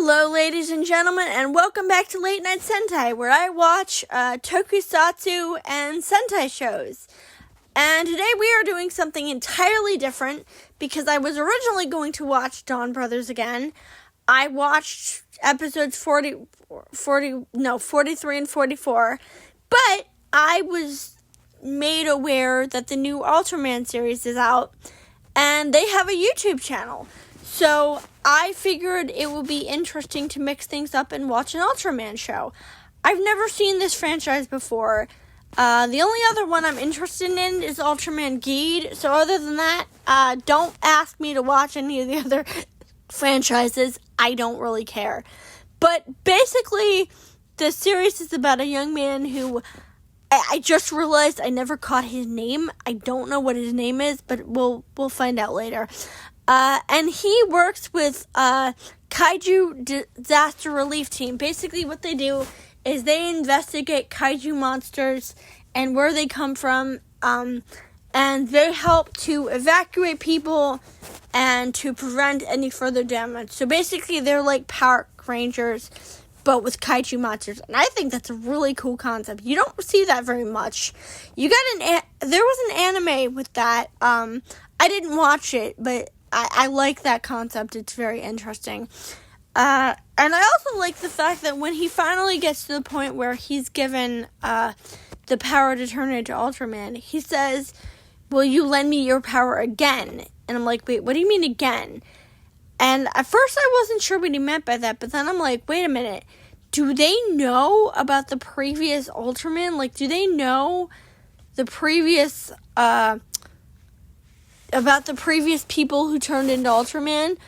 Hello, ladies and gentlemen, and welcome back to Late Night Sentai, where I watch tokusatsu and Sentai shows. And today we are doing something entirely different, because I was originally going to watch Dawn Brothers again. I watched episodes 43 and 44, but I was made aware that the new Ultraman series is out, and they have a YouTube channel. So I figured it would be interesting to mix things up and watch an Ultraman show. I've never seen this franchise before. The only other one I'm interested in is Ultraman Geed. So other than that, don't ask me to watch any of the other franchises. I don't really care. But basically, the series is about a young man who... I just realized I never caught his name. I don't know what his name is, but we'll find out later. And he works with Kaiju Disaster Relief Team. Basically, what they do is they investigate kaiju monsters and where they come from, and they help to evacuate people and to prevent any further damage. So basically, they're like park rangers, but with kaiju monsters. And I think that's a really cool concept. You don't see that very much. There was an anime with that. I didn't watch it, but I like that concept. It's very interesting. And I also like the fact that when he finally gets to the point where he's given the power to turn into Ultraman, he says, "Will you lend me your power again?" And I'm like, wait, what do you mean again? And at first I wasn't sure what he meant by that, but then I'm like, wait a minute. Do they know about the previous Ultraman? Like, do they know the previous... about the previous people who turned into Ultraman?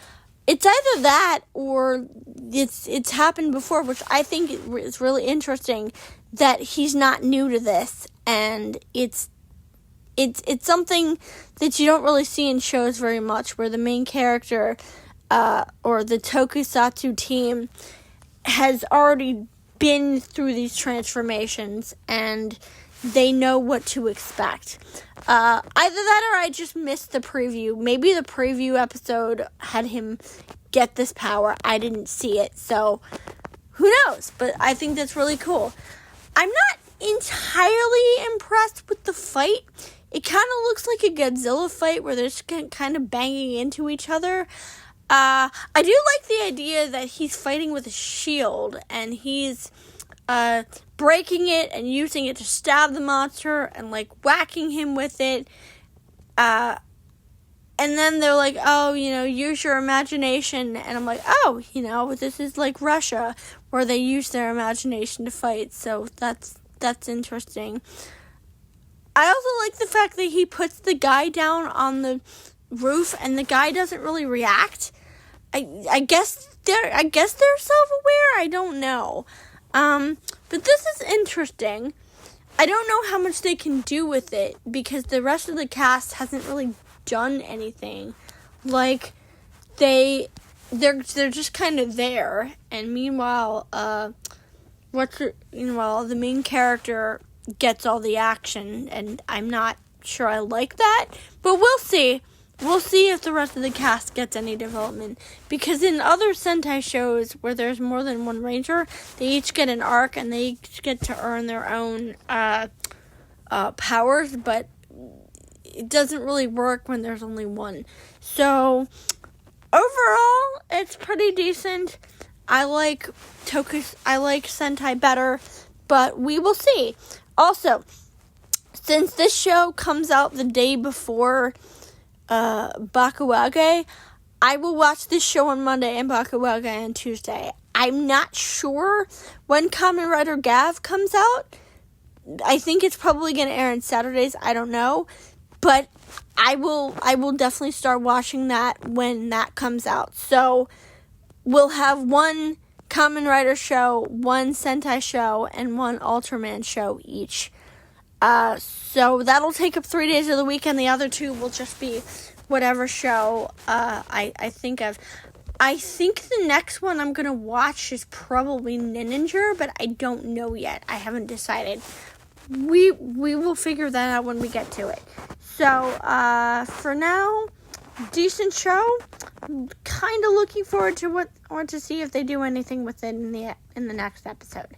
It's either that or it's happened before, which I think is really interesting that he's not new to this, and it's something that you don't really see in shows very much, where the main character or the tokusatsu team has already been through these transformations and they know what to expect. Either that or I just missed the preview. Maybe the preview episode had him get this power. I didn't see it, so who knows? But I think that's really cool. I'm not entirely impressed with the fight. It kind of looks like a Godzilla fight where they're just kind of banging into each other. I do like the idea that he's fighting with a shield and he's breaking it and using it to stab the monster and like whacking him with it. And then they're like, oh, use your imagination. And I'm like, oh, this is like Russia where they use their imagination to fight. So that's interesting. I also like the fact that he puts the guy down on the roof and the guy doesn't really react. I guess they're self-aware. I don't know. But this is interesting. I don't know how much they can do with it because the rest of the cast hasn't really done anything. Like they're just kind of there, and meanwhile, the main character gets all the action, and I'm not sure I like that, but we'll see. We'll see if the rest of the cast gets any development. Because in other Sentai shows where there's more than one ranger, they each get an arc and they each get to earn their own powers. But it doesn't really work when there's only one. So, overall, it's pretty decent. I like Sentai better, but we will see. Also, since this show comes out the day before Bakuage, I will watch this show on Monday and Bakuage on Tuesday. I'm not sure when Kamen Rider Gav comes out. I think it's probably going to air on Saturdays. I don't know. But I will definitely start watching that when that comes out. So we'll have one Kamen Rider show, one Sentai show, and one Ultraman show each. So that'll take up 3 days of the week, and the other 2 will just be whatever show I think of. I think the next one I'm going to watch is probably Ninja, but I don't know yet. I haven't decided. We will figure that out when we get to it. So, for now, decent show. kind of looking forward to to see if they do anything with it in the next episode.